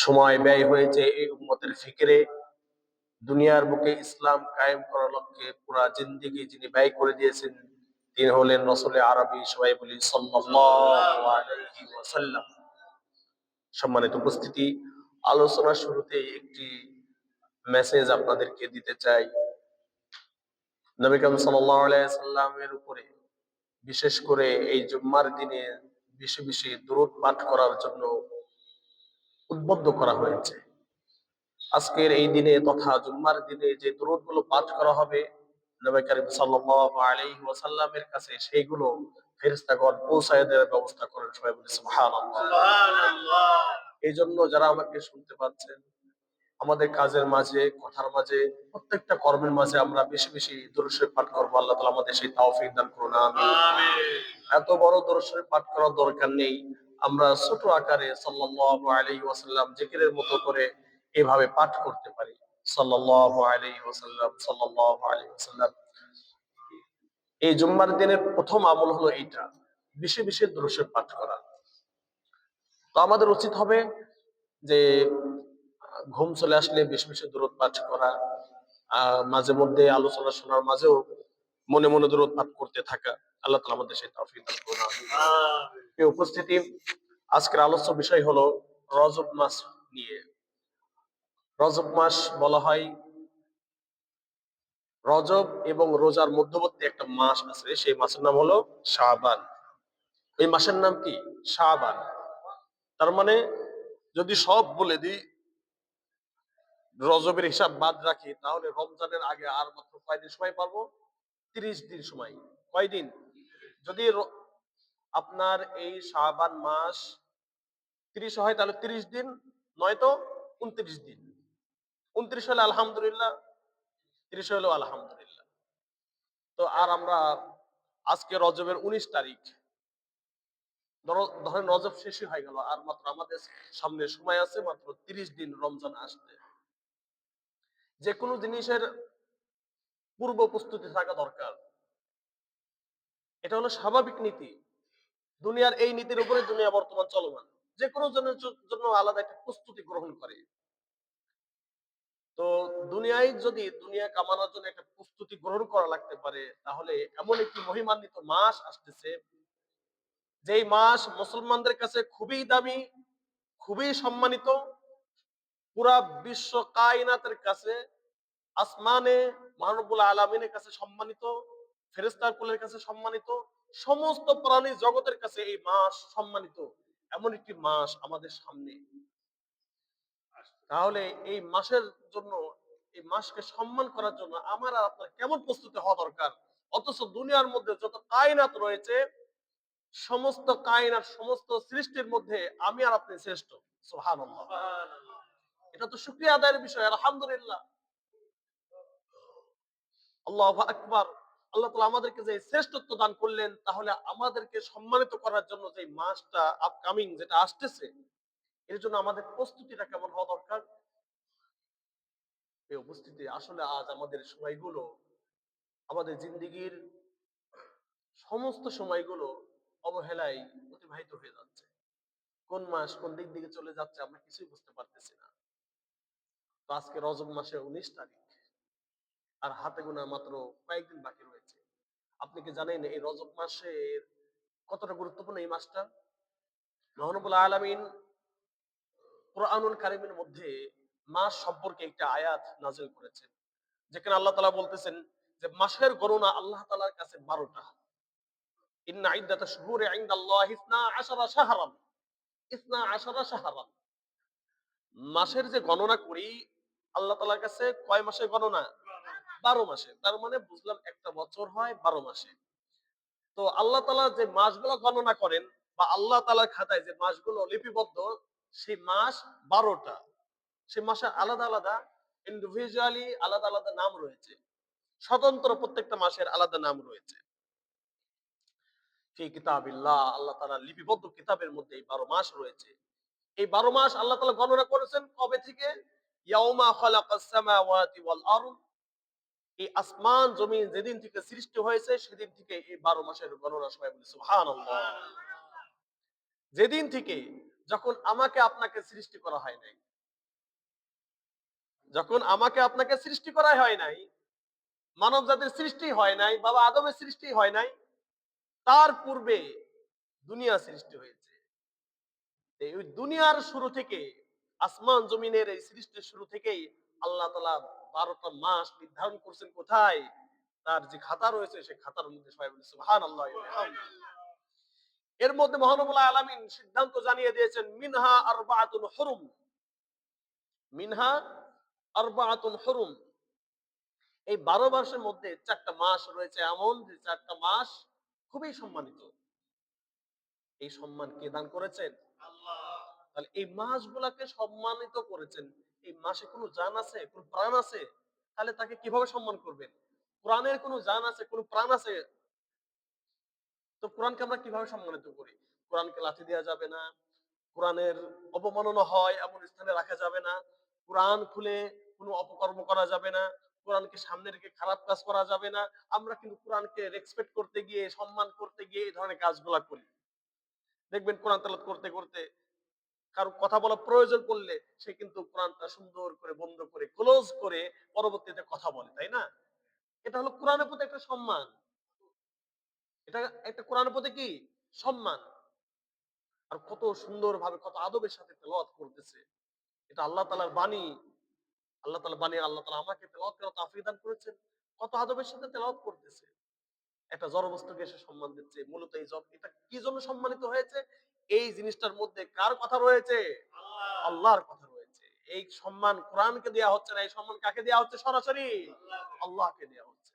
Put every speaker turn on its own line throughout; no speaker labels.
সময় ব্যয় হয়েছে এই উম্মতের ফিকিরে। দুনিয়ার বুকে ইসলাম কায়েম করার লক্ষ্যে পুরা জিন্দেগি যিনি ব্যয় করে দিয়েছেন তিনি হলেন রাসূলে আরবি, সবাই বলি সাল্লাল্লাহু আলাইহি ওয়াসাল্লাম। সম্মানিত উপস্থিতি, আলোচনার শুরুতে একটি মেসেজ আপনাদেরকে দিতে চাই। নবী করিম সাল্লাল্লাহু আলাইহি সাল্লামের উপরে বিশেষ করে এই জুম্মার দিনে বেশি বেশি দুরূদ পাঠ করার জন্য উদ্বুদ্ধ করা হয়েছে। আজকের এই দিনে তথা জুম্মার দিনে যে দুরূদগুলো পাঠ করা হবে নবী করিম সাল্লাল্লাহু আলাইহি ওয়াসাল্লামের কাছে সেইগুলো ফেরেশতাগণ পৌঁছায় দেওয়ার ব্যবস্থা করেন। সবাই বলি সুবহানাল্লাহ। সুবহানাল্লাহ। এই জন্য যারা আমাকে শুনতে পাচ্ছেন, আমাদের কাজের মাঝে, কথার মাঝে, প্রত্যেকটা কর্মের মাঝে আমরা বেশি বেশি দুরূদ শরীফ পাঠ করবো। আল্লাহ তাআলা আমাদের সেই তৌফিক দান করুন, আমিন। এত বড় দুরূদ শরীফ পাঠ করার দরকার নেই। আমরা ছোট আকারে সাল্লাল্লাহু আলাইহি ওয়াসাল্লাম জিকিরের মতো করে এভাবে পাঠ করতে পারি। সাল্লাল্লাহু আলাইহি ওয়াসাল্লাম, সাল্লাল্লাহু আলাইহি ওয়াসাল্লাম। এই জুম্মার দিনের প্রথম আমল হলো এইটা, বেশি বেশি দুরূদ শরীফ পাঠ করা। তো আমাদের উচিত হবে যে ঘুম চলে আসলে বেশি বেশি দুরূদ পাঠ করা, মাঝে মধ্যে আলোচনা শোনার মাঝেও মনে মনে দুরূদ পাঠ করতে থাকা। আল্লাহ তাআলা আমাদের সেই তৌফিক দান করুন, আমিন। এই উপস্থিতি, আজকের আলোচ্য বিষয় হলো রজব মাস নিয়ে। রজব মাস বলা হয়, রজব এবং রোজার মধ্যবর্তী একটা মাস আছে, সেই মাসের নাম হলো শাবান। এই মাসের নাম কি? শাবান। তার মানে যদি সব বলে দিই, রজবের হিসাব বাদ রাখি, তাহলে রমজানের আগে আর মাত্র কয়দিন সময় পাবো? 30 দিন সময়। কয়দিন? যদি আপনার এই শাবান মাস 30 হয় তাহলে 30 দিন, নয়তো 29 দিন। 29 হলে আলহামদুলিল্লাহ, 30 হলো আলহামদুলিল্লাহ। তো আর আমরা আজকে রজবের 19 তারিখ, ধরেন রজব শেষই হয়ে গেল, আর মাত্র আমাদের সামনে সময় আছে মাত্র 30 দিন রমজান আসতে। যে কোনো জিনিসের পূর্ব প্রস্তুতি থাকা দরকার, এটা হলো স্বাভাবিক নীতি। দুনিয়ার এই নীতির উপরে দুনিয়া বর্তমান চলমান। যে কোনো জনের জন্য আলাদা একটা প্রস্তুতি গ্রহণ করে। তো দুনিয়ায় যদি দুনিয়া কামানোর জন্য একটা প্রস্তুতি গ্রহণ করা লাগতে পারে, তাহলে এমন একটি মহিমান্বিত মাস আসতেছে, যেই মাস মুসলমানদের কাছে খুবই দামি, খুবই সম্মানিত, পুরা বিশ্ব কায়নাতের কাছে, আসমানে মহানবুল আলামিনের কাছে সম্মানিত, ফেরেশতার কুলের কাছে সম্মানিত, সমস্ত প্রাণী জগতের কাছে এই মাস সম্মানিত। এমন একটি মাস আমাদের সামনে। তাহলে এই মাসের জন্য, এই মাসকে সম্মান করার জন্য আমার আর আপনার কেমন প্রস্তুতি হওয়া দরকার। অথচ দুনিয়ার মধ্যে যত কায়নাত রয়েছে, সমস্ত কায়নাত, সমস্ত সৃষ্টির মধ্যে আমি আর আপনি শ্রেষ্ঠ। সুবহানাল্লাহ। এটা তো শুকরিয়া আদায়ের বিষয়, আলহামদুলিল্লাহ, আল্লাহু আকবার। আল্লাহ তাআলা আমাদেরকে যে শ্রেষ্ঠত্ব দান করলেন, তাহলে আমাদেরকে সম্মানিত করার জন্য যে মাসটা আপকামিং যেটা আসতেছে, এর জন্য আমাদের প্রস্তুতিটা কেমন হওয়া দরকার। এই উপস্থিতি, আসলে আজ আমাদের সময়গুলো, আমাদের জিন্দেগির সমস্ত সময়গুলো অবহেলায় অতিবাহিত হয়ে যাচ্ছে। কোন মাস কোন দিক দিকে চলে যাচ্ছে আমরা কিছুই বুঝতে পারতেছি না। তো আজকে রজব মাসের 19 তারিখ, আর হাতে গোনা মাত্র কয়েকদিন বাকি রয়েছে। আপনি কি জানেন এই রজব মাসের কতটা গুরুত্বপূর্ণ এই মাসটা? মহানবুল আলামিন কুরআনুল কারীমের মধ্যে মাস সম্পর্কে একটা আয়াত নাযিল করেছেন, যেখানে আল্লাহ তাআলা বলতেছেন যে মাসের গণনা আল্লাহ তাআলার কাছে 12টা। ইন্না ইদ্দাতাশ শুহুরি ইনদাল্লাহি 12 শাহরান, 12 শাহরান। মাসের যে গণনা করি আল্লাহ তাআলার কাছে, কয় মাসের গণনা? 12 মাসে। তার মানে বুঝলাম একটা বছর হয় 12 মাসে। তো আল্লাহ তাআলা যে মাসগুলো গণনা করেন, বা আল্লাহ তাআলার খাতায় যে মাসগুলো লিপিবদ্ধ, সেই মাস 12টা। সেই মাসে আলাদা আলাদা, ইন্ডিভিজুয়ালি আলাদা আলাদা নাম রয়েছে। স্বতন্ত্র প্রত্যেকটা মাসের আলাদা নাম রয়েছে। ফি কিতাবিল্লাহ, আল্লাহ তাআলা লিপিবদ্ধ কিতাবের মধ্যে এই 12 মাস রয়েছে। এই 12 মাস আল্লাহ তাআলা গণনা করেছেন কবে থেকে? ইয়াউমা খালাকাস সামাওয়াতি ওয়াল আরদ, এই আসমান জমিন যেদিন থেকে সৃষ্টি হয়েছে সেদিন থেকে এই 12 মাসের গণনা। সবাই বলি সুবহানাল্লাহ। যেদিন থেকে যখন আমাকে আপনাকে সৃষ্টি করা হয় নাই, যখন আমাকে আপনাকে সৃষ্টি করা হয় নাই, মানব জাতির সৃষ্টি হয় নাই, বাবা আদমের সৃষ্টি হয় নাই, তার পূর্বে দুনিয়া সৃষ্টি হয়েছে। এই দুনিয়ার শুরু থেকে, আসমান জমিনের এই সৃষ্টির শুরু থেকেই আল্লাহ তাআলা 12টা মাস নির্ধারণ করছেন কোথায়? তার যে খাতা রয়েছে সেই খাতার মধ্যে। সবাই বলি সুবহানাল্লাহ ওয়া বিহামদিহি। এর মধ্যে মহানবুল আলামিন সিদ্ধান্ত জানিয়ে দিয়েছেন মিনহা আরবাআতুন হুরুম, মিনহা আরবাআতুন হুরুম। এই 12 মাসের মধ্যে 4টা মাস রয়েছে এমন যে 4টা মাস খুবই সম্মানিত। এই সম্মান কে দান করেছেন? আল্লাহ। তাহলে এই মাসগুলাকে সম্মানিত করেছেন। এই মাসে কোনো জান আছে, কোনো প্রাণ আছে? তাহলে তাকে কিভাবে সম্মান করবেন? কোরআনের কোনো জান আছে, কোনো প্রাণ আছে? তো কোরআনকে আমরা কিভাবে সম্মানিত করি? কোরআনকে লাথি দেওয়া যাবে না, কোরআনের অবমাননা হয় এমন স্থানে রাখা যাবে না, কোরআন খুলে কোনো অপকর্ম করা যাবে না, কোরআনকে সামনে রেখে খারাপ কাজ করা যাবে না। আমরা কিন্তু কোরআনকে রেসপেক্ট করতে গিয়ে, সম্মান করতে গিয়ে এই ধরনের কাজগুলা করি। দেখবেন কোরআন তেলাওয়াত করতে করতে কারো কথা বলা প্রয়োজন পড়লে সে কিন্তু কোরআনটা সুন্দর করে বন্ধ করে ক্লোজ করে পরবর্তীতে কথা বলে, তাই না? এটা হলো কোরআনের প্রতি একটা সম্মান। এটা একটা কোরআনের প্রতি কি সম্মান। আর কত সুন্দরভাবে কত আদবের সাথে তেলাওয়াত করতেছে। এটা আল্লাহ তাআলার বাণী। আল্লাহ তাআলার বাণী, আল্লাহ তাআলা আমাকে তেলাওয়াত করার তৌফিক দান করেছেন। কত আদবের সাথে তেলাওয়াত করতেছে। একটা জড়বস্তুকে সে সম্মান দিচ্ছে। মূলত এই এটা কি জন্য সম্মানিত হয়েছে? এই জিনিসটার মধ্যে কার কথা রয়েছে? আল্লাহর কথা রয়েছে। এই সম্মান কোরআনকে দেয়া হচ্ছে না, এই সম্মান কাকে দেয়া হচ্ছে? সরাসরি আল্লাহকে দেয়া হচ্ছে।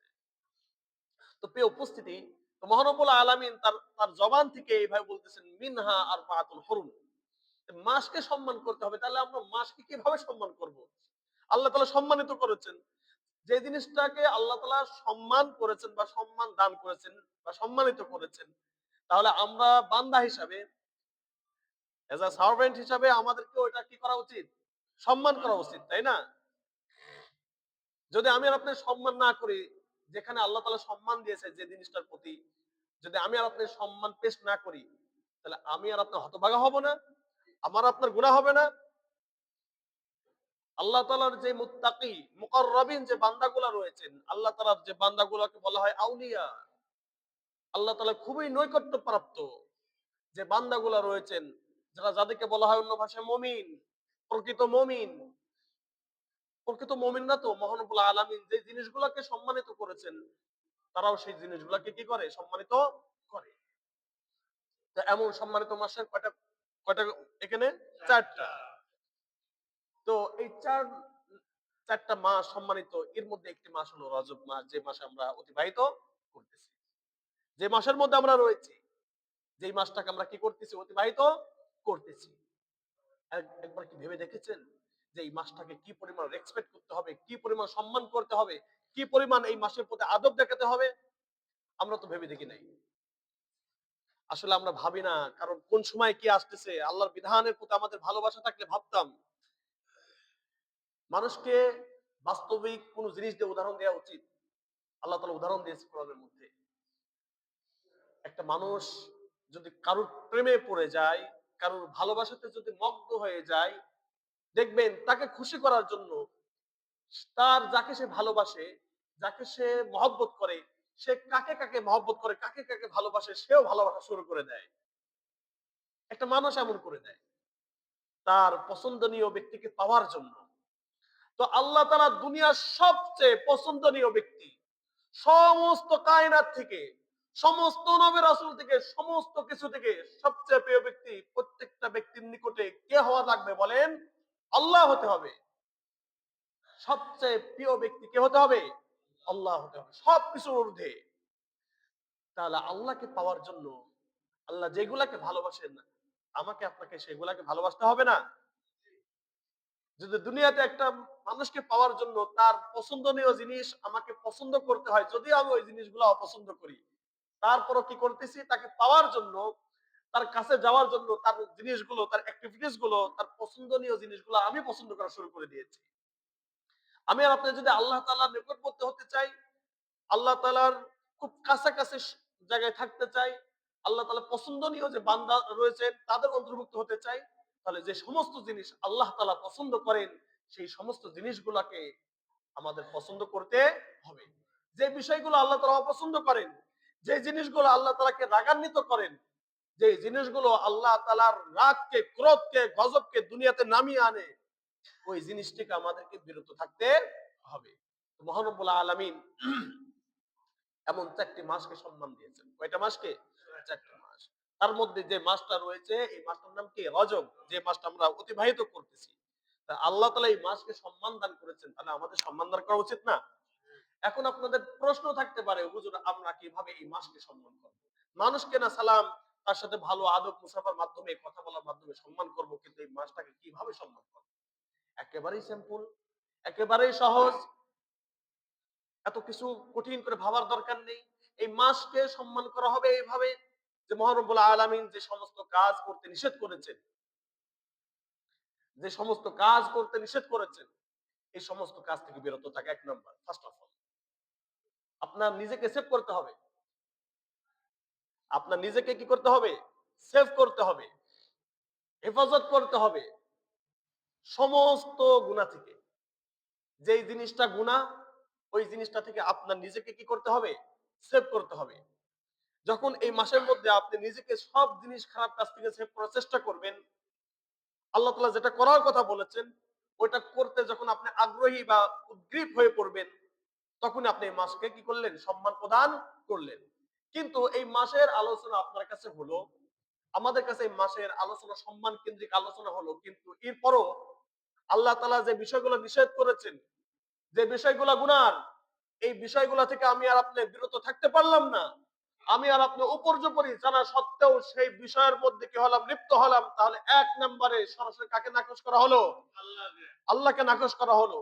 তো প্রিয় উপস্থিতি, তো মহানবুল আলামিন তার তার জবান থেকে এইভাবে বলতেছেন মিনহা আরবাআতুল হুরুম। মাসকে সম্মান করতে হবে। তাহলে আমরা মাসকে কিভাবে সম্মান করব? আল্লাহ তাআলা সম্মানিত করেছেন। যে জিনিসটাকে আল্লাহ তাআলা সম্মান করেছেন বা সম্মান দান করেছেন বা সম্মানিত করেছেন, তাহলে আমরা বান্দা হিসাবে, এজ আ সার্ভেন্ট হিসাবে আমাদেরকে ওইটা কি করা উচিত? সম্মান করা উচিত, তাই না? যদি আমি আর আপনি সম্মান না করি, যেখানে আল্লাহ তাআলা সম্মান দিয়েছে যে জিনিসটার প্রতি, যদি আমি আর আপনি সম্মান পেশ না করি, তাহলে আমি আর আপনি হতভাগা হব না? আমার আপনার গুনাহ হবে না? আল্লাহ তাআলার যে মুত্তাকি, মুকাররাবিন যে বান্দাগুলা রয়েছেন, আল্লাহ তাআলার যে বান্দাগুলাকে বলা হয় আউলিয়া, আল্লাহ তাআলা খুবই নৈকট্যপ্রাপ্ত যে বান্দাগুলা রয়েছেন, যাদেরকে বলা হয় অন্য ভাষায় মুমিন, প্রকৃত মুমিন। প্রকৃত মুমিনরা তো মহানবুল আলামিন যে জিনিসগুলোকে সম্মানিত করেছেন, তারাও সেই জিনিসগুলোকে কি করে? সম্মানিত করে। তো এমন সম্মানিত মাসের কয়টা কয়টা এখানে? 4টা। তো এই 4টা মাস সম্মানিত। এর মধ্যে একটি মাস হলো রজব মাস, যে মাসে আমরা অতিবাহিত করতেছি। যে মাসের মধ্যে আমরা রয়েছি, যেই মাসটাকে আমরা কি করতেছি? অতিবাহিত করতেছি। একবার কি ভেবে দেখেছেন যে এই মাসটাকে কি পরিমাণ রেসপেক্ট করতে হবে, কি পরিমাণ সম্মান করতে হবে, কি পরিমাণ এই মাসের প্রতি আদব দেখাতে হবে? আমরা তো ভেবে দেখি নাই। আসলে আমরা ভাবি না, কারণ কোন সময় কি আসতেছে, আল্লাহর বিধানের প্রতি আমাদের ভালোবাসা থাকলে ভাবতাম। মানুষকে বাস্তবিক কোন জিনিস দিয়ে উদাহরণ দেওয়া উচিত। আল্লাহ তাআলা উদাহরণ দিয়েছে কোরআনের মধ্যে। একটা মানুষ যদি কারোর প্রেমে পড়ে যায়, কারোর ভালোবাসাতে যদি মগ্ন হয়ে যায়, দেখবেন তাকে খুশি করার জন্য তার যাকে সে ভালোবাসে, যাকে সে মহব্বত করে, সে কাকে কাকে মহব্বত করে, কাকে কাকে ভালোবাসে, সেও ভালোবাসা শুরু করে দেয়। একটা মানুষ এমন করে দেয় তার পছন্দনীয় ব্যক্তিকে পাওয়ার জন্য। তো আল্লাহ তাআলা দুনিয়ার সবচেয়ে পছন্দনীয় ব্যক্তি, সমস্ত কায়নাত থেকে, সমস্ত নবী রাসূল থেকে, সমস্ত কিছু থেকে সবচেয়ে প্রিয় ব্যক্তি, প্রত্যেকটা ব্যক্তির নিকটে কে হওয়া লাগবে বলেন? আল্লাহ হতে হবে। সবচেয়ে প্রিয় ব্যক্তি কে হতে হবে? আল্লাহ হতে হবে সবকিছুর ঊর্ধ্বে। তাহলে আল্লাহকে পাওয়ার জন্য, আল্লাহ যেগুলাকে ভালোবাসেন, আমাকে আপনাকে সেগুলাকে ভালোবাসতে হবে না? যদি দুনিয়াতে একটা মানুষকে পাওয়ার জন্য তার পছন্দনীয় জিনিস আমাকে পছন্দ করতে হয়, যদিও আমি ওই জিনিসগুলো অপছন্দ করি, তারপরও কি করতেছি? তাকে পাওয়ার জন্য, তার কাছে যাওয়ার জন্য, তার জিনিসগুলো, তার অ্যাক্টিভিটিস গুলো, তার পছন্দনীয় জিনিসগুলো আমি পছন্দ করা শুরু করে দিয়েছি। আমি আর আপনি যদি আল্লাহ তাআলার নিকটবর্তী হতে চাই, আল্লাহ তাআলার খুব কাছাকাছি জায়গায় থাকতে চাই, আল্লাহ তাআলা পছন্দনীয় যে বান্দা রয়েছে তাদের অন্তর্ভুক্ত হতে চাই, তাহলে যে সমস্ত জিনিস আল্লাহ তাআলা পছন্দ করেন সেই সমস্ত জিনিসগুলোকে আমাদের পছন্দ করতে হবে। যে বিষয়গুলো আল্লাহ তাআলা অপছন্দ করেন, যে জিনিসগুলো আল্লাহ তাআলাকে রাগান্বিত করেন, যে জিনিসগুলো আল্লাহ তাআলার রাগকে, ক্রোধকে, গজবকে দুনিয়াতে নামিয়ে আনে, ওই জিনিস থেকে আমাদেরকে বিরত থাকতে হবে। মহান রব্বুল আলামিন এমন 4টি মাসকে সম্মান দিয়েছেন। কয়টা মাসকে? 4টি মাস। তার মধ্যে যে মাসটা রয়েছে এই মাসটার নাম কি? রজব। যে মাসটা আমরা অতিবাহিত করতেছি। তা আল্লাহ তাআলা এই মাসকে সম্মান দান করেছেন। তাহলে আমাদের সম্মান দান করা উচিত না? এখন আপনাদের প্রশ্ন থাকতে পারে, হুজুর আমরা কিভাবে এই মাসকে সম্মান করব? মানুষকে না সালাম, তার সাথে ভালো আদব মুসাফার মাধ্যমে, কথা বলার মাধ্যমে সম্মান করব, কিন্তু এই মাসটাকে কিভাবে সম্মান করব? একেবারেই সিম্পল, একেবারেই সহজ। এত কিছু কঠিন করে ভাবার দরকার নেই। এই মাসকে সম্মান করা হবে এইভাবে যে মহান রব্বুল আলামিন যে সমস্ত কাজ করতে নিষেধ করেছেন, যে সমস্ত কাজ করতে নিষেধ করেছেন, এই সমস্ত কাজ থেকে বিরত থাকা ১ নাম্বার। ফার্স্ট অফ অল আপনার নিজেকে সেভ করতে হবে। আপনার নিজেকে কি করতে হবে? সেভ করতে হবে, হেফাজত করতে হবে সমস্ত গুনাহ থেকে। যেই জিনিসটা গুনাহ, ওই জিনিসটা থেকে আপনার নিজেকে কি করতে হবে? সেভ করতে হবে। যখন এই মাসের মধ্যে আপনি নিজেকে সব জিনিস খারাপ কাজ থেকে সেভ করার চেষ্টা করবেন, আল্লাহ তাআলা যেটা করার কথা বলেছেন ওইটা করতে যখন আপনি আগ্রহী বা উদ্গ্রীব হয়ে পড়বেন, তখন আপনি এই মাসকে কি করলেন? সম্মান প্রদান করলেন। কিন্তু এই মাসের আলোচনা আপনার কাছে হলো, আমাদের কাছে এই মাসের আলোচনা সম্মান কেন্দ্রিক আলোচনা হলো, কিন্তু এরপরও আল্লাহ তাআলা যে বিষয়গুলো নিষেধ করেছেন, যে বিষয়গুলো গুনাহ, এই বিষয়গুলো থেকে আমি আর আপনি বিরত থাকতে পারলাম না। আমি আর আপনি উপর্যুপরি জানা সত্ত্বেও সেই বিষয়ের মধ্যে কি হলাম? লিপ্ত হলাম। তাহলে ১ নম্বরে সরাসরি কাকে নাকচ করা হলো? আল্লাহকে নাকচ করা হলো।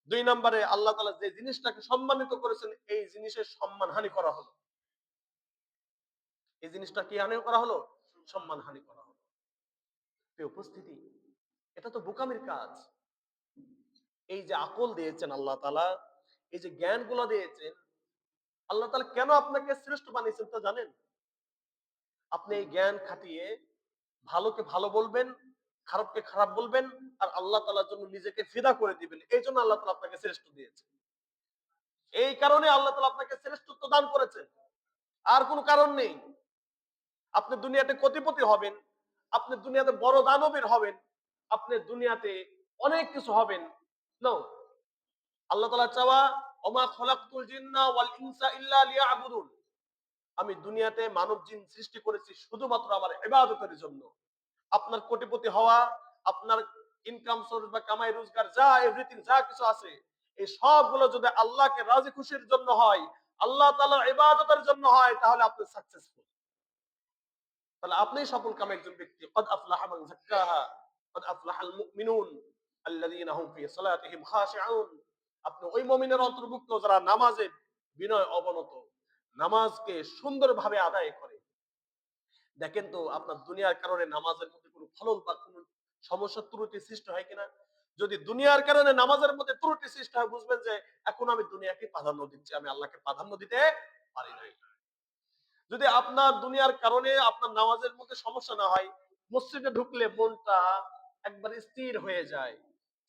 ২ নম্বরে আল্লাহ তাআলা যে জিনিসটাকে সম্মানিত করেছেন এই জিনিসের সম্মানহানি করা হলো। এই জিনিসটা কি হানি করা হলো? সম্মানহানি করা হলো। প্রিয় উপস্থিতি, এটা তো বোকামির কাজ। এই যে আকল দিয়েছেন আল্লাহ তাআলা, এই যে জ্ঞানগুলো দিয়েছেন, আল্লাহ তাআলা কেন আপনাকে শ্রেষ্ঠ বানিয়েছেন তা জানেন? আপনি এই জ্ঞান খাটিয়ে ভালোকে ভালো বলবেন, খারাপকে খারাপ বলবেন, আর আল্লাহ তাআলার জন্য নিজেকে ফিদা করে দিবেন। এইজন্য আল্লাহ তাআলা আপনাকে শ্রেষ্ঠ দিয়েছেন। এই কারণে আল্লাহ তাআলা আপনাকে শ্রেষ্ঠত্ব দান করেছেন। আর কোনো কারণ নেই। আপনি দুনিয়াতে কোটিপতি হবেন, আপনি দুনিয়াতে বড় দানবীর হবেন, আপনি দুনিয়াতে অনেক কিছু হবেন। নো, আল্লাহ তাআলা চাওয়া, ওমা খলাকতুল জিন্না ওয়াল ইনসা ইল্লা লিয়াবুদুন। আমি দুনিয়াতে মানব জিন সৃষ্টি করেছি শুধুমাত্র আমার ইবাদতের জন্য। আপনার কোটিপতি হওয়া, আপনার ইনকাম সোর্স বা কামাই রোজগার যা এভরিথিং যা কিছু আছে, এই সবগুলো যদি আল্লাহকে রাজি খুশির জন্য হয়, আল্লাহ তাআলার ইবাদতের জন্য হয়, তাহলে আপনি সাকসেসফুল। তাহলে আপনি সফল কাম একজন ব্যক্তি। কদ আফলাহা মান যাক্কাহা কদ আফলাহাল মুমিনুন আল্লাযীনা হুম ফি সালাতিহিম খাশিউন। আপনি ওই মুমিনের অন্তর্ভুক্ত যারা নামাজে বিনয় অবনত, নামাজকে সুন্দরভাবে আদায় করে। দেখেন তো আপনার দুনিয়ার কারণে নামাজের মধ্যে কোনো খলল বা কোনো সমস্যা ত্রুটি সৃষ্টি হয় কিনা? যদি দুনিয়ার কারণে নামাজের মধ্যে ত্রুটি সৃষ্টি হয়, বুঝবেন যে এখন আমি দুনিয়াকে প্রাধান্য দিচ্ছি, আমি আল্লাহকে প্রাধান্য দিতে পারি নাই। যদি আপনার দুনিয়ার কারণে আপনার নামাজের মধ্যে সমস্যা না হয়, মসজিদে ঢুকলে মনটা একবার স্থির হয়ে যায়,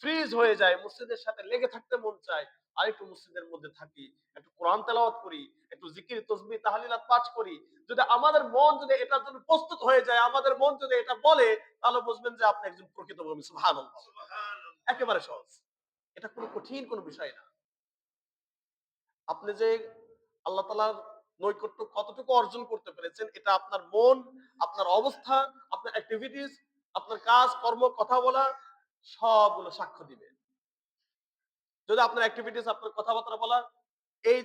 ফ্রিজ হয়ে যায়, মসজিদের সাথে লেগে থাকতে মন চায়, আর একটু মসজিদের মধ্যে থাকি, একটু কোরআন তেলাওয়াত করি, একটু জিকির তসবিহ তাহলিলাত পাঠ করি। যদি আমাদের মন যদি এটার জন্য প্রস্তুত হয়ে যায়, আমাদের মন যদি এটা বলে, তাহলে বুঝবেন যে আপনি একজন প্রকৃত মুমিন। সুবহানাল্লাহ। একেবারে সহজ, এটা কোনো কঠিন কোনো বিষয় না। আপনি যে আল্লাহ তাআলার নৈকট্য কতটুকু অর্জন করতে পেরেছেন, এটা আপনার মন, আপনার অবস্থা, আপনার অ্যাক্টিভিটিস, আপনার কাজ কর্ম, কথা বলা সবগুলো সাক্ষ্য দিবে। যদি আপনার অ্যাক্টিভিটিস, আপনার কথাবার্তা বলা এই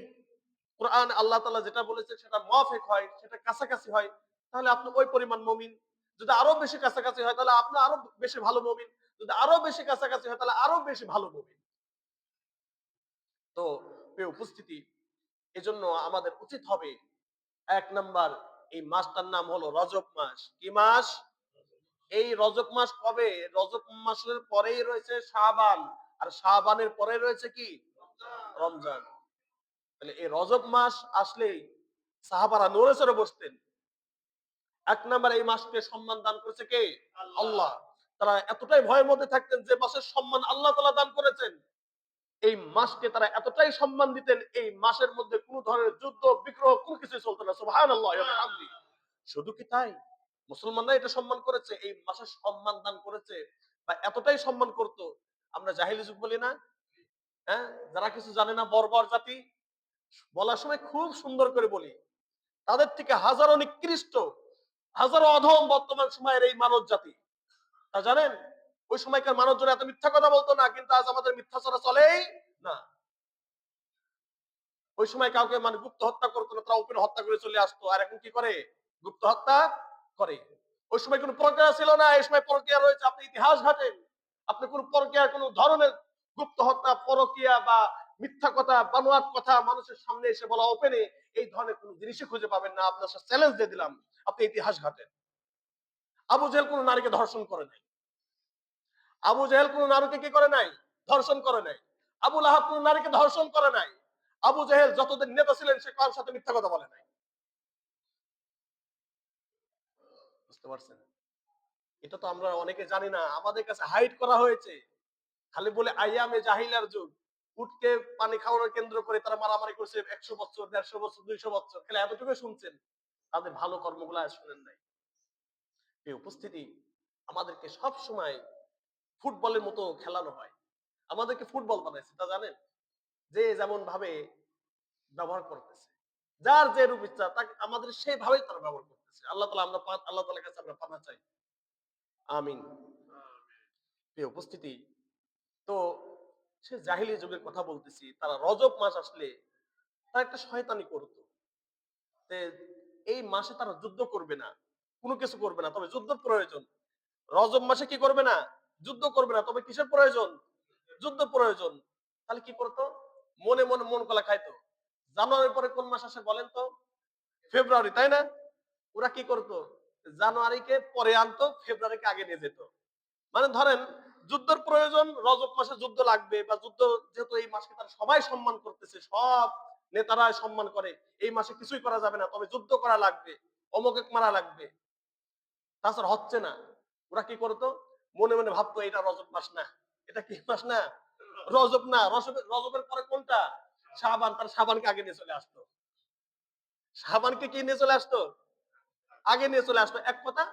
কোরআন আল্লাহ তাআলা যেটা বলেছেন সেটা মুওয়াফিক হয়, সেটা কাছাকাছি হয়, তাহলে আপনি ওই পরিমাণ মুমিন। যদি আরো বেশি কাছাকাছি হয় তাহলে আপনি আরো বেশি ভালো মুমিন। যদি আরো বেশি কাছাকাছি হয় তাহলে আরো বেশি ভালো মুমিন। তো প্রিয় উপস্থিতি, এজন্য আমাদের উচিত হবে ১ নাম্বার, এই মাসটার নাম হলো রজব মাস। কি মাস? এই রজব মাস কবে? রজব মাসের পরেই রয়েছে শাবান, আর শাবানের পরে রয়েছে কি? রমজান। তাহলে এই রজব মাস আসলেই সাহাবারা নড়ে চড়ে বসতেন। ১ নাম্বার, এই মাসকে সম্মান দান করেছে কে? আল্লাহ। তারা এতটাই ভয়ের মধ্যে থাকতেন যে মাসের সম্মান আল্লাহ তাআলা দান করেছেন, এই মাসকে তারা এতটাই সম্মান দিতেন, এই মাসের মধ্যে কোনো ধরনের যুদ্ধ বিগ্রহ কোনো কিছু চলতো না। সুবহানাল্লাহ ওয়া বিহামদি। শুধু কি তাই, মুসলমানরা এটা সম্মান করেছে, এই মাসের সম্মান দান করেছে বা এতটাই সম্মান করত। আমরা জাহিলি যুগ বলি না, হ্যাঁ, যারা কিছু জানে না বর্বর জাতি, বলার সময় খুব সুন্দর করে বলি, তাদের থেকে হাজারো নিকৃষ্ট, হাজারো অধম বর্তমান সময়ের এই মানব জাতি। তা জানেন, ওই সময়কার মানুষজন এত মিথ্যা কথা বলতো না, কিন্তু আজ আমাদের মিথ্যা ছাড়া চলেই না। ওই সময় কাউকে মানে গুপ্ত হত্যা করতো না, তারা ওপেন হত্যা করে চলে আসতো। আর এখন কি করে? গুপ্ত হত্যা করে। ওই সময় কোনো প্রক্রিয়া ছিল না, এই সময় প্রক্রিয়া রয়েছে। আপনি ইতিহাস ঘাটেন, আপনি কোন প্রক্রিয়া, কোন ধরনের গুপ্ত হত্যা, পরকিয়া বা মিথ্যা কথা, বানোয়াট কথা মানুষের সামনে এসে বলা ওপেনে, এই ধরনের কোন জিনিসই খুঁজে পাবেন না। আপনার সাথে চ্যালেঞ্জ দিয়ে দিলাম, আপনি ইতিহাস ঘাটেন। আবু জেহেল কোন নারীকে ধর্ষণ করে নাই। আবু জেহেল কোন নারীকে কি করে নাই? ধর্ষণ করে নাই। আবু লাহাব কোন নারীকে ধর্ষণ করে নাই। আবু জেহেল যতদিন নেতা ছিলেন সে কার সাথে মিথ্যা কথা বলে নাই। বুঝতে পারছেন? এটা তো আমরা অনেকে জানি না, আমাদের কাছে হাইড করা হয়েছে। খালি বলে আইয়ামে জাহিলার যুগ, উটকে পানি খাওয়ানোর কেন্দ্র করে তারা মারামারি করছে 100 বছর, 150 বছর, 200 বছর, খালি এতটুকু শুনছেন, তাদের ভালো কর্মগুলো শুনেন নাই। এই উপস্থিতি, আমাদেরকে সব সময় ফুটবলের মতো খেলানো হয়। আমাদেরকে ফুটবল বানাইছে, তা জানেন? যে যেমন ভাবে ব্যবহার করতেছে, যার যে রূপ ইচ্ছা তাকে আমাদের সেইভাবেই তারা ব্যবহার করতেছে। আল্লাহ তাআলা, আমরা আল্লাহ তাআলার কাছে আমরা পানা চাই। আমিন। প্রিয় উপস্থিতি, তো সে জাহিলি যুগের কথা বলতেছি, তারা রজব মাস আসলে তারা একটা শয়তানি করতো। যে এই মাসে তারা যুদ্ধ করবে না, কোনো কিছু করবে না, তবে যুদ্ধ প্রয়োজন। রজব মাসে কি করবে না? যুদ্ধ করবে না, তবে কিসের প্রয়োজন? যুদ্ধ প্রয়োজন। তাহলে কি করতো? মনে মনে মন কলা খাইতো। জানুয়ারির পরে কোন মাস আসে বলেন তো? ফেব্রুয়ারি, তাই না? ওরা কি করতো? জানুয়ারিকে পরে আনতো, ফেব্রুয়ারিকে আগে নিয়ে যেত। মানে ধরেন, যুদ্ধের প্রয়োজন, রজব মাসে যুদ্ধ লাগবে বা যুদ্ধ, যেহেতু এই মাসকে তারা সবাই সম্মান করতেছে, সব নেতারা সম্মান করে, এই মাসে কিছুই করা যাবে না, তবে যুদ্ধ করা লাগবে, অমুকে মারা লাগবে, তাছাড়া হচ্ছে না। ওরা কি করতো? মনে মনে ভাবতো এটা রজব মাস না। এটা কি মাস না? রজব না। রজবের পরে কোনটা? শাবান। তার শাবানকে আগে নিয়ে চলে আসতো। শাবানকে কি নিয়ে চলে আসতো? আগে নিয়ে চলে আসতো। এক কথা,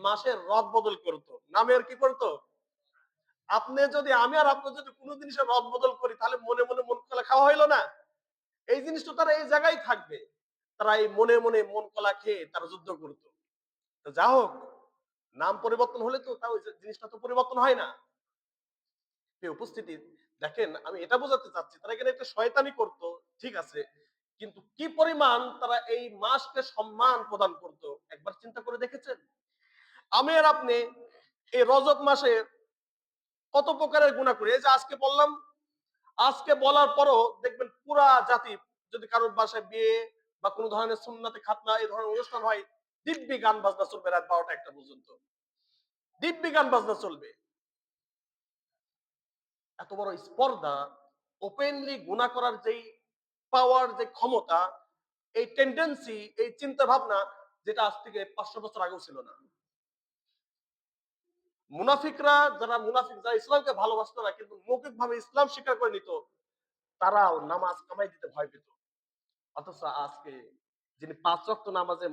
মাসের রদ বদল করতো, নামের কি করতো। আপনি যদি, আমি আর আপনি যদি কোনো জিনিসের রদ বদল করি, তাহলে মনে মনে মন কলা খাওয়া হইলো না। এই জিনিসটা তারা এই জায়গায় থাকবে। তারা এই মনে মনে মন কলা খেয়ে তারা যুদ্ধ করতো। তো যা হোক, নাম পরিবর্তন হলে তো তাও জিনিসটা তো পরিবর্তন হয় না। এই উপস্থিতি, দেখেন, আমি এটা বোঝাতে চাচ্ছি, তারা এখানে একটা শয়তানি করতো, ঠিক আছে, কিন্তু কি পরিমাণ তারা এই মাসকে সম্মান প্রদান করতো, একবার চিন্তা করে দেখেছেন? আমি আর আপনি এই রজব মাসে কত প্রকারের গুনাহ করি। এই যে আজকে বললাম, আজকে বলার পরও দেখবেন পুরা জাতি, যদি কারোর বাসায় বিয়ে বা কোনো ধরনের সুন্নাতে খাতনা এই ধরনের অনুষ্ঠান হয়, দিব্যি গান বাজনা চলবে রাত 12টা 1টা পর্যন্ত। দিব্যি গান বাজনা চলবে। এত বড় স্পর্ধা, ওপেনলি গুনাহ করার যেই পাওয়ার, যে ক্ষমতা, এই টেন্ডেন্সি, এই চিন্তা ভাবনা, যেটা আজ থেকে 500 বছর আগেও ছিল না। মুনাফিকরা, যারা মুনাফিক, যারা ইসলামকে ভালোবাসতো না কিন্তু মৌখিক ভাবে ইসলাম স্বীকার করে নিত, তারাও নামাজ কামাই দিতে ভয় পেত। অথচ আজকে যিনি 5 ওয়াক্ত নামাজে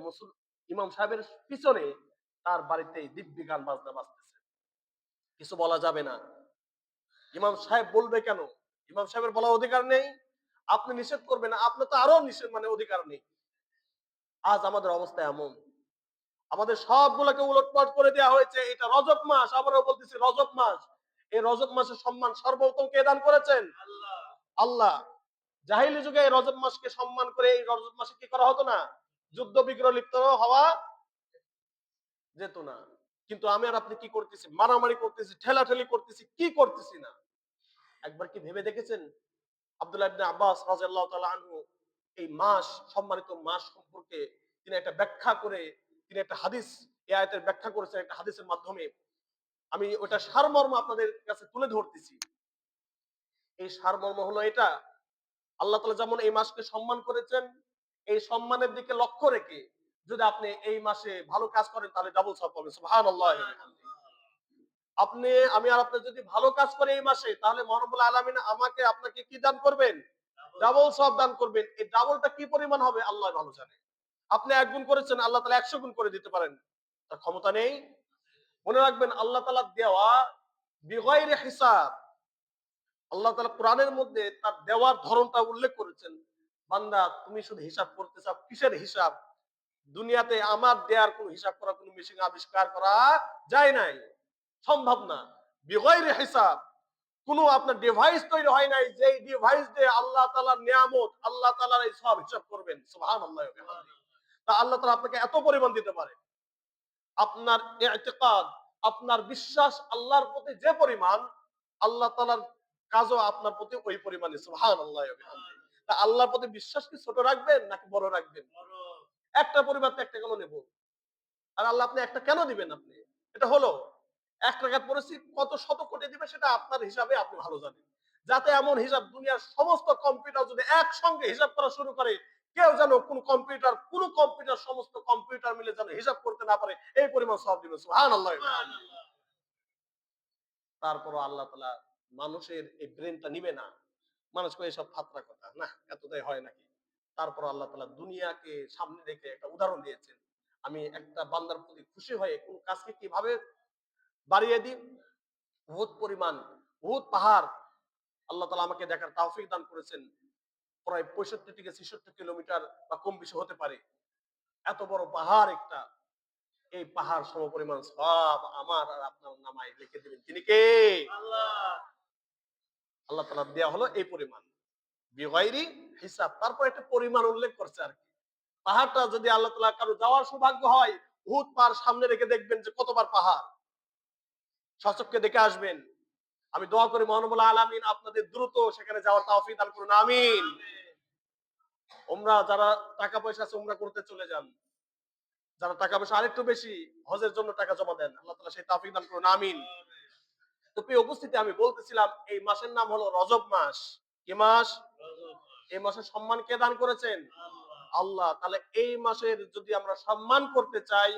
ইমাম সাহেবের পিছনে, তার বাড়িতে দিব্যি গান বাজনা বাজতেছে, কিছু বলা যাবে না। ইমাম সাহেব বলবে কেন? ইমাম সাহেবের বলার অধিকার নেই? আপনি নিষেধ করবেন, আপনার তো আরো নিষেধ মানে অধিকার নেই। আজ আমাদের অবস্থা এমন, আমাদের সবগুলোকে উলটপালট করে দেওয়া হয়েছে। এটা রজব মাস, আবারও বলতেছি রজব মাস। এই রজব মাসের সম্মান সর্বোত্তম কে দান করেছেন? আল্লাহ। জাহিলি যুগে এই রজব মাসকে সম্মান করে এই রজব মাসে কি করা হতো না? যুদ্ধ বিগ্রহ লিপ্ত হওয়া যেত না। কিন্তু আমি আর আপনি কি করতেছি? মারামারি করতেছি, ঠেলাঠেলি করতেছি, কি করতেছি না? একবার কি ভেবে দেখেছেন? আব্দুল্লাহ ইবনে আব্বাস রাদিয়াল্লাহু তাআলা আনহু এই মাস, সম্মানিত মাস সম্পর্কে তিনি একটা ব্যাখ্যা করে, তিনি একটা হাদিস, এই আয়াতের ব্যাখ্যা করেছেন একটা হাদিসের মাধ্যমে। আমি ওটা সারমর্ম আপনাদের কাছে তুলে ধরতেছি। এই সারমর্ম হলো এটা: আল্লাহ তাআলা যেমন এই মাসকে সম্মান করেছেন, এই সম্মানের দিকে লক্ষ্য রেখে যদি আপনি এই মাসে ভালো কাজ করেন, তাহলে ডাবল সওয়াব পাবেন। সুবহানাল্লাহ। আমি আর আপনি যদি ভালো কাজ করে এই মাসে, তাহলে মহান রব্বুল আলামিন আমাকে আপনাকে কি দান করবেন? ডাবল সওয়াব দান করবেন। এই ডাবলটা কি পরিমাণ হবে আল্লাহ ভালো জানে। আপনি ১ গুণ করেছেন, আল্লাহ তাআলা ১০০ গুণ করে দিতে পারেন। তার ক্ষমতা নেই? মনে রাখবেন আল্লাহ তাআলা দেওয়া বিগয়রি হিসাব। আল্লাহ তাআলা কোরআনের মধ্যে তার দেওয়ার ধরনটা উল্লেখ করেছেন। বান্দা তুমি শুধু হিসাব করতে চাও, কিসের হিসাব? দুনিয়াতে আমার দেয়ার কোন হিসাব করার কোন মেশিন আবিষ্কার করা যায় নাই, সম্ভব না। বিগয়রি হিসাব, কোন আপনার ডিভাইস তৈরি হয় নাই যে ডিভাইস দিয়ে আল্লাহ তাআলার নিয়ামত, আল্লাহ তাআলার এই সব হিসাব করবেন। সুবহানাল্লাহি ওয়া বিহামদিহি। তা আল্লাহ তাআলা আপনাকে এত পরিমাণ দিতে পারে। আপনার ইতিকাদ, আপনার বিশ্বাস আল্লাহর প্রতি যে পরিমাণ, আল্লাহ তাআলার কাজও আপনার প্রতি ওই পরিমাণই। সুবহানাল্লাহি ওয়া বিহামদিহি। তা আল্লাহর প্রতি বিশ্বাস কি ছোট রাখবেন নাকি বড় রাখবেন? একটা পরিবর্তে একটা কেন নেব? আর আল্লাহ আপনি একটা কেন দিবেন আপনি? এটা হলো ১ রাকাত পড়েছি কত শত কোটি দিবে সেটা আপনার হিসাবে আপনি ভালো জানেন। যাতে এমন হিসাব দুনিয়ার সমস্ত কম্পিউটার যদি একসঙ্গে হিসাব করা শুরু করে, কেউ যেন কোন কম্পিউটার সমস্ত কম্পিউটার মিলে যেন হিসাব করতে না পারে, এই পরিমাণ সওয়াব দিবেন। সুবহানাল্লাহ। তারপরও আল্লাহ তাআলা মানুষের এই ব্রেইনটা নিবে না। মানুষ কয় এসব ফাত্রা কথা। না, এতটাই হয় নাকি? তারপর আল্লাহ তাআলা দুনিয়াকে সামনে রেখে একটা উদাহরণ দিয়েছেন। আমি একটা বান্দার প্রতি খুশি হয়ে কোন কাজকে কিভাবে বাড়িয়ে দিই, উহুদ পরিমাণ, উহুদ পাহাড় আল্লাহ তাআলা আমাকে দেখার তৌফিক দান করেছেন। প্রায় ৬৫ থেকে ৬৬ কিলোমিটার বা কম বেশি হতে পারে। এত বড় পাহাড় একটা, এই পাহাড় সমপরিমাণ সওয়াব আমার আর আপনার নামায় লিখে দিবেন। তিনি কে? আল্লাহ। আল্লাহ তাআলা দেয়া হলো এই পরিমাণ। বিগাইরি হিসাব। তারপর একটা পরিমাণ উল্লেখ করছে আরকি। পাহাড়টা যদি আল্লাহ তাআলা কারো যাওয়ার সৌভাগ্য হয়, উহুদ পাহাড় সামনে রেখে দেখবেন যে কতবার পাহাড়। সচক্ষে দেখে আসবেন। আমি দোয়া করি মহান রব্বুল আলামিন আপনাদের দ্রুত সেখানে যাওয়ার তৌফিক দান করুন। আমিন। উমরা যারা টাকা পয়সা আছে উমরা করতে চলে যান। যারা টাকা পয়সা আরেকটু বেশি হজের জন্য টাকা জমা দেন। আল্লাহ তাআলা সেই তৌফিক দান করুন। আমিন। তো প্রিয় উপস্থিতি আমি বলতেছিলাম এই মাসের নাম হলো রজব মাস। কি মাস? রজব মাস। এই মাসের সম্মান কে দান করেছেন? আল্লাহ। তাহলে এই মাসের যদি আমরা সম্মান করতে চাই,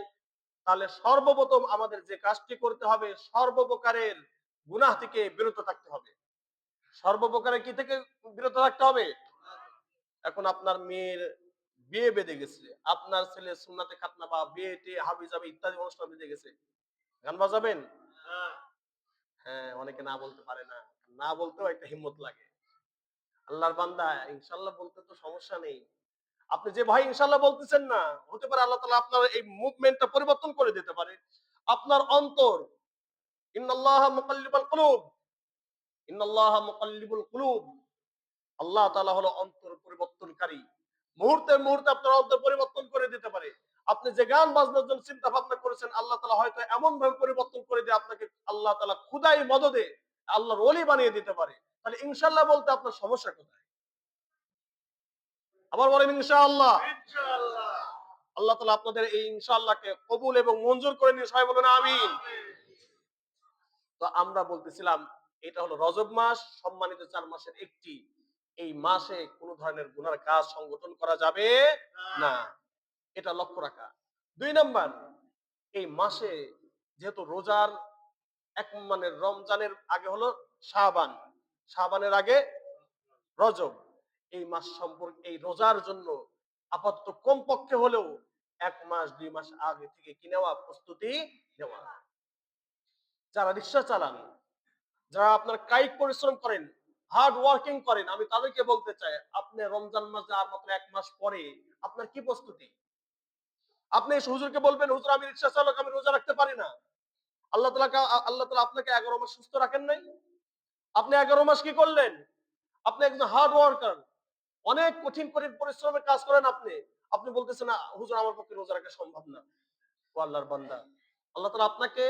তাহলে সর্বপ্রথম আমাদের যে কাজটি করতে হবে, সর্বপ্রকারের গুনাহ থেকে বিরত থাকতে হবে। সর্বপ্রকারের কি থেকে বিরত থাকতে হবে? এখন আপনার মেয়ের বিয়ে বেঁধে গেছে, আপনার ছেলে সুন্নাতে খাতনা বা বিয়ে টিয়ে হাবি-জাবি ইত্যাদি অনুষ্ঠান বেঁধে গেছে, গান বাজাবেন? হ্যাঁ, অনেকে না বলতে পারে না। না বলতেও একটা হিম্মত লাগে। আল্লাহর বান্দা ইনশাআল্লাহ বলতে তো সমস্যা নেই। আপনি যে ভাই ইনশাআল্লাহ বলতেছেন না, হতে পারে আল্লাহ তাআলা আপনার এই মুভমেন্টটা পরিবর্তন করে দিতে পারে। আপনার অন্তর, ইন্নাল্লাহা মুকাল্লিবাল কুলুব, ইন্নাল্লাহা মুকাল্লিবুল কুলুব। আল্লাহ তাআলা হলো অন্তর পরিবর্তনকারী। মুহূর্তে মুহূর্তে আপনার অন্তর পরিবর্তন করে দিতে পারে। আপনি যে গান বাজনার জন্য চিন্তা ভাবনা করেছেন, আল্লাহ তাআলা হয়তো এমন ভাবে পরিবর্তন করে দিয়ে আপনাকে আল্লাহ তাআলা খুদাই মদদে আল্লাহর ওলি বানিয়ে দিতে পারে। তাহলে ইনশাআল্লাহ বলতে আপনার সমস্যা কোথায়? আবার বলেন ইনশাআল্লাহ। ইনশাআল্লাহ। আল্লাহ তাআলা আপনাদের এই ইনশাআল্লাহকে কবুল এবং মঞ্জুর করে নিয়ে সবাই বলেন আমিন। তো আমরা বলতেছিলাম এটা হলো রজব মাস, সম্মানিত ৪ মাসের একটি। এই মাসে কোন ধরনের গুনার কাজ সংগঠন করা যাবে না। এটা লক্ষ্য রাখা। ২ নাম্বার, এই মাসে যেহেতু রোজার মানে রমজানের আগে হলো শাবান, শাবানের আগে রজব। এই মাস সম্পর্কে এই রোজার জন্য আপাতত কমপক্ষে হলেও ১ মাস ২ মাস আগে থেকে কি নেওয়া, প্রস্তুতি নেওয়া। যারা রিক্সা চালান, যারা আপনার কায়িক পরিশ্রম করেন, হার্ড ওয়ার্কিং করেন, আমি তাদেরকে বলতে চাই আপনি রমজান মাসে আর মাত্র ১ মাস পরে আপনার কি প্রস্তুতি? আপনি এসে হুজুরকে বলবেন, হুজুর আমি রিক্সা চালক, আমি রোজা রাখতে পারি না। আল্লাহ তাআলা আপনাকে ১১ মাস সুস্থ রাখেন নাই? আপনি ১১ মাস কি করলেন? আপনি একজন হার্ড ওয়ার্কার। অনেক কঠিন পরিশ্রমের কাজ করেন আপনি। আপনি বলতেছেন না হুজুর আমার পক্ষে রোজা রাখা সম্ভব না। ও আল্লাহর বান্দা, আল্লাহ তাআলা আপনাকে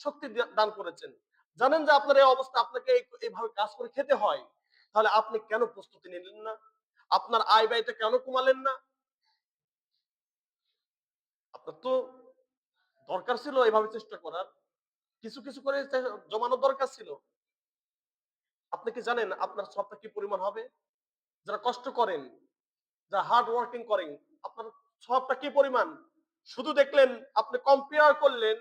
শক্তি দান করেছেন। জানেন যে আপনার এই অবস্থা আপনাকে এইভাবে কাজ করে খেতে হয়। তাহলে আপনি কেন প্রস্তুতি নিলেন না? আপনার আয় ব্যয়টা কেন কমালেন না? আপনার তো দরকার ছিল এভাবে চেষ্টা করার। কিছু, কিছু করে জমানোর দরকার ছিল। আপনি কি জানেন আপনার সবটা কি পরিমাণ হবে? যারা কষ্ট করেন, যারা হার্ড ওয়ার্কিং করেন, আপনার সবটা কি পরিমাণ? শুধু দেখলেন, আপনি কম্পেয়ার করলেন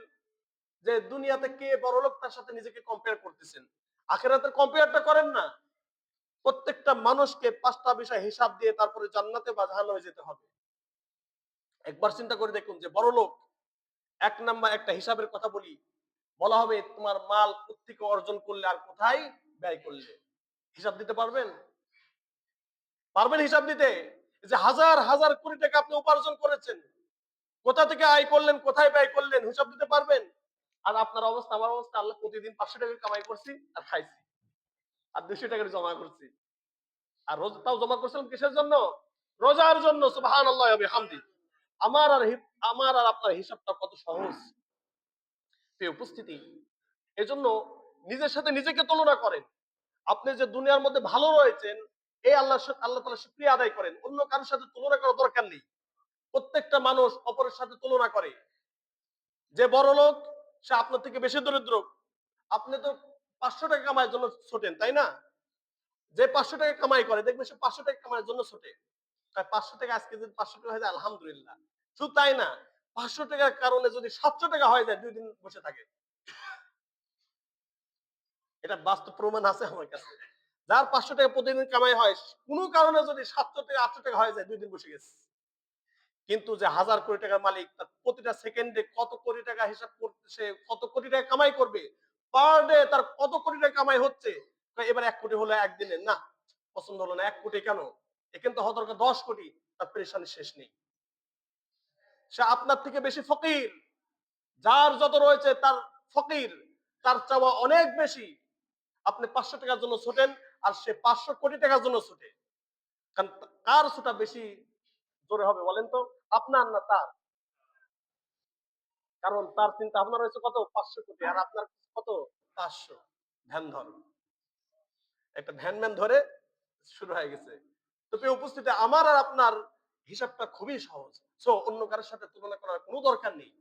যে দুনিয়াতে কে বড় লোক তার সাথে নিজেকে কম্পেয়ার করতেছেন। আখিরাতের কম্পেয়ারটা করেন না। প্রত্যেকটা মানুষকে 5টা বিষয় হিসাব দিয়ে তারপরে জান্নাতে বা জাহান্নামে যেতে হবে। একবার চিন্তা করে দেখুন যে বড় লোক, 1 নাম্বার একটা হিসাবের কথা বলি। বলা হবে তোমার মাল কোত্থেকে অর্জন করলে আর কোথায় ব্যয় করলে। হিসাব দিতে পারবেন? পারবেন হিসাব দিতে? যে হাজার হাজার কোটি টাকা আপনি উপার্জন করেছেন, কোথা থেকে আয় করলেন, কোথায় ব্যয় করলেন, হিসাব দিতে পারবেন? আর আপনার অবস্থা আমার অবস্থা, আল্লাহ প্রতিদিন 500 টাকা কামাই করছি আর খাইছি, আর 200 টাকা জমা করছি। আর রোজ তাও জমা করছিলাম কিসের জন্য? রোজার জন্য। সুবহানাল্লাহ ওয়া বিহামদি। আমার আর আপনার হিসাবটা কত সহজ। প্রিয় উপস্থিতি, এজন্য নিজের সাথে নিজেকে তুলনা করেন। আপনি যে দুনিয়ার মধ্যে ভালো রয়েছেন, এই আল্লাহ তাআলা শুকরিয়া আদায় করেন। অন্য কারোর সাথে তুলনা করার দরকার নেই। প্রত্যেকটা মানুষ অপরের সাথে তুলনা করে। যে বড় লোক সে আপনার থেকে বেশি দরিদ্র। আপনি তো 500 টাকা কামাইয়ের জন্য ছোটেন, তাই না? যে 500 টাকা কামাই করে দেখবেন সে 500 টাকা কামাইয়ের জন্য ছোটে। তাই 500 টাকা আজকে যদি 500 টাকা হয়ে যায় আলহামদুলিল্লাহ। শুধু তাই না, 500 টাকার কারণে যদি 700 টাকা হয়ে যায় 2 দিন বসে থাকে। এটা বাস্তব প্রমাণ আছে আমার কাছে। যার 500 টাকা প্রতিদিন কামাই হয়, কোনো কারণে যদি 700 টাকা 800 টাকা হয়ে যায় 2 দিন বসে গেছে। কিন্তু যে হাজার কোটি টাকার মালিক, তার প্রতিটা সেকেন্ডে কত কোটি টাকা হিসাব করতে, সে কত কোটি টাকা কামাই করবে, পার ডে তার কত কোটি টাকা কামাই হচ্ছে। এবার 1 কোটি হলো একদিনে, না পছন্দ হলো না, 1 কোটি কেন, এখানে তো হওয়া দরকার 10 কোটি। তার পেরেশানি শেষ নেই। সে আপনার থেকে বেশি ফকির। যার যত রয়েছে তার ফকির, তার চাওয়া অনেক বেশি। আপনি 500 টাকার জন্য ছোটেন, আর সে 500 কোটি টাকার জন্য ছোটে। কারণ কার ছোটা বেশি জোরে হবে বলেন তো? আপনার না তার? কারণ তার চিন্তা ভাবনা রয়েছে কত? 500 কোটি, আর আপনার কত? 500। ভ্যান ধর, একটা ভ্যানম্যান ধরে শুরু হয়ে গেছে। তো প্রিয় উপস্থিতি, আমার আর আপনার হিসাবটা খুবই সহজ। সো অন্য কারোর সাথে তুলনা করার কোনো দরকার নেই,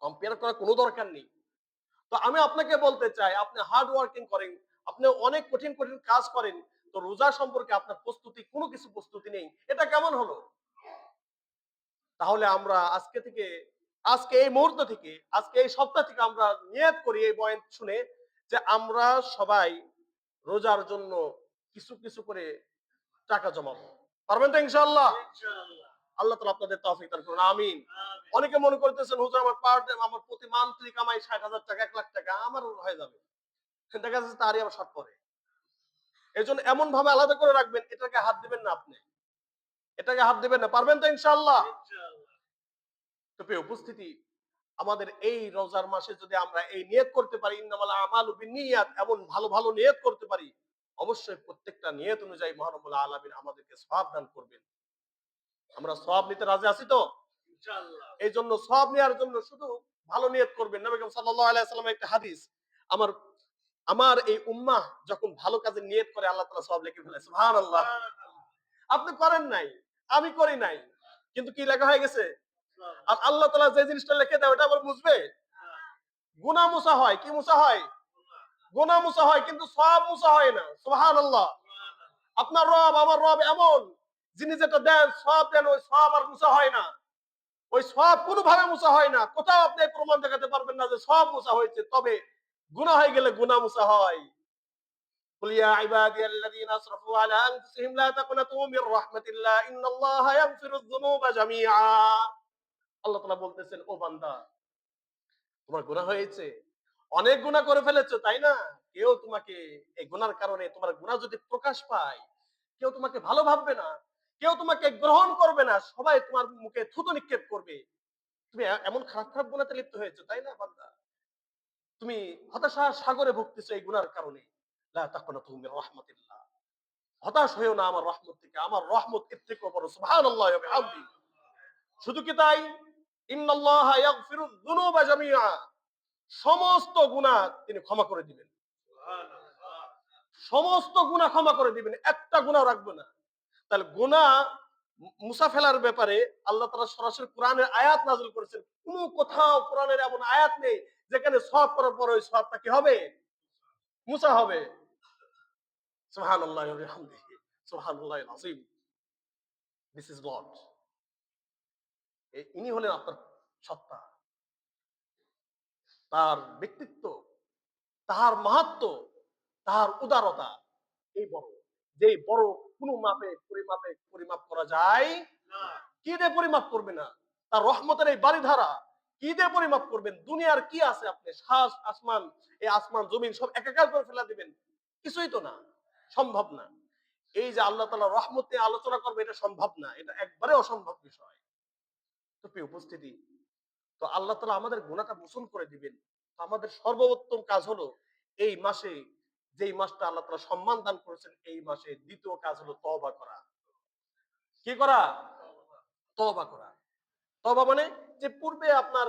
কম্পেয়ার করার কোনো দরকার নেই। তো আমি আপনাকে বলতে চাই, আপনি হার্ড ওয়ার্কিং করেন, আপনি অনেক কঠিন কঠিন কাজ করেন, তো রোজা সম্পর্কে আপনার প্রস্তুতি, কোনো কিছু প্রস্তুতি নেই, এটা কেমন হলো? তাহলে আমরা আজকে থেকে, আজকে এই মুহূর্ত থেকে, আজকে এই সপ্তাহ থেকে আমরা নিয়ত করি এই বয়ান শুনে যে আমরা সবাই রোজার জন্য কিছু কিছু করে টাকা জমাবো। পারবেন তো ইনশাআল্লাহ? আল্লাহ তাআলা আপনাদের তৌফিক দান করুন, আমিন। অনেকে মনে করতেছেন হুজুর আমার পার ডে, আমার প্রতি মান্থলি কামাই ৬০,০০০ টাকা, ১ লাখ টাকা, আমার হয়ে যাবে। দেখা যাচ্ছে তারই আবার শর্ট পড়ে। এজন্য এমন ভাবে আলাদা করে রাখবেন, এটাকে হাত দিবেন না আপনি, এটাকে হাত দিবেন না। পারবেন তো ইনশাআল্লাহ? তো প্রিয় উপস্থিতি, আমাদের এই রোজার মাসে যদি আমরা এই নিয়ত করতে পারি, ইন্নামাল আমালু বিন্নিয়াত, এমন ভালো ভালো নিয়ত করতে পারি, অবশ্যই প্রত্যেকটা নিয়ত অনুযায়ী মহান রব্বুল আলামিন আমাদেরকে সওয়াব দান করবেন। আমরা সওয়াব নিতে রাজি আছি তো? ইনশাআল্লাহ। এই জন্য সওয়াব নেওয়ার জন্য শুধু ভালো নিয়ত করবেন। নবী করিম সাল্লাল্লাহু আলাইহি ওয়াসাল্লামের একটা হাদিস, আমার আমার এই উম্মাহ যখন ভালো কাজে নিয়ত করে আল্লাহ তাআলা সওয়াব লিখে ফেলে। সুবহানাল্লাহ। আপনি করেন নাই, আমি করি নাই, কিন্তু কি লেখা হয়ে গেছে? আর আল্লাহ তাআলা যে জিনিসটা লিখে দেয় ওটা আবার বুঝবে? গুনাহ মুছা হয়, কি মুছা হয়? গুনাহ মুছা হয়, কিন্তু সওয়াব মুছা হয় না। সুবহানাল্লাহ। আপনার রব, আমার রব এমন, যিনি যেটা দেন, সওয়াব দেন, ওই সওয়াব আর মুছা হয় না। ওই সওয়াব কোনোভাবে মুছা হয় না। কোথাও আপনি প্রমাণ দেখাতে পারবেন না যে সওয়াব মুছা হয়েছে। তবে গুনাহ হয়ে গেলে গুনাহ মুছা হয়। কুল ইয়া ইবাদিয়াল্লাযীনা আসরাফু আলা আনফুসিহিম লা তাকনাতু মির রাহমাতিল্লাহ ইন্নাল্লাহা ইয়াগফিরুয যুনুবা জামিআ। আল্লাহ তাআলা বলতেছেন, ও বান্দা, তোমার গুনাহ হয়েছে, অনেক গুনাহ করে ফেলেছো, তাই না? কেউ তোমাকে এই গুনার কারণে, তোমার গুনাহ যদি প্রকাশ পায়, কেউ তোমাকে ভালো ভাববে না, কেউ তোমাকে গ্রহণ করবে না, সবাই তোমার মুখে থুতু নিক্ষেপ করবে। তুমি এমন খারাপ খারাপ গুনাহতে লিপ্ত হয়েছো, তাই না বান্দা? তুমি হতাশার সাগরে ভুগতেছো এই গুনার কারণে। লা তাকনাতু মির রাহমাতিল্লাহ। হতাশ হয়েও না আমার রহমত থেকে, আমার রহমত এর থেকেও বড়। সুবহানাল্লাহ ওয়া বিহামদি। শুধু কি তাই? ইন্নাল্লাহা ইয়াগফিরুয যুনুবা জামিআ। সমস্ত গুনাহ তিনি ক্ষমা করে দিবেন। সমস্ত গুনাহ ক্ষমা করে দিবেন, একটা গুনাহ রাখবে না। তাহলে গুনাহ মুছা ফেলার ব্যাপারে আল্লাহ তাআলা সরাসরি কোরআনের আয়াত নাযিল করেছেন। কোন কোথাও কোরআনের এমন আয়াত নেই যেখানে সওয়াব করার পরে ওই সওয়াবটা কি হবে? মুছা হবে। সুবহানাল্লাহি ওয়া বিহামদিহি, সুবহানাল্লাহিল আযীম। This is Lord. ইনি হলেন আপনার সত্তা।
তার ব্যক্তিত্ব, তাহার মাহাত্ম, তাহার উদারতা এই বড়, যে বড় কোনো মাপে পরিমাপ করা যায় না। কি দিয়ে পরিমাপ করবে না? তার রহমতের এই বাড়িধারা কি দিয়ে পরিমাপ করবেন? দুনিয়ার কি আছে? আপনি শ্বাস আসমান, এই আসমান জমিন সব একাকার করে ফেলা দিবেন, কিছুই তো না, সম্ভব না। এই যে আল্লাহ তাআলা রহমত নিয়ে আলোচনা করবে, এটা সম্ভব না, এটা একবারে অসম্ভব বিষয়। তো প্রিয় উপস্থিতি, তো আল্লাহ তাআলা আমাদের গুনাহটা মোচন করে দিবেন। তো আমাদের সর্বোত্তম কাজ হলো এই মাসে, যেই মাসটা আল্লাহ তাআলা সম্মান দান করেছেন, এই মাসে দ্বিতীয় কাজ হলো তওবা করা। কি করা? তওবা করা। তওবা মানে যে পূর্বে আপনার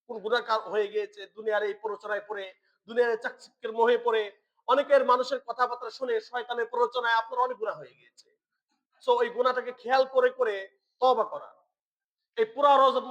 কোন গুনাহ হয়ে গিয়েছে, দুনিয়ার এই প্ররোচনায় পড়ে, দুনিয়ার এই চাকচিক্যের মোহে পড়ে, অনেকের মানুষের কথাবার্তা শুনে শয়তানের প্ররোচনায় আপনার অনেক গুনাহ হয়ে গিয়েছে। সো ওই গুনাহটাকে খেয়াল করে তওবা করা। এই পুরা রজব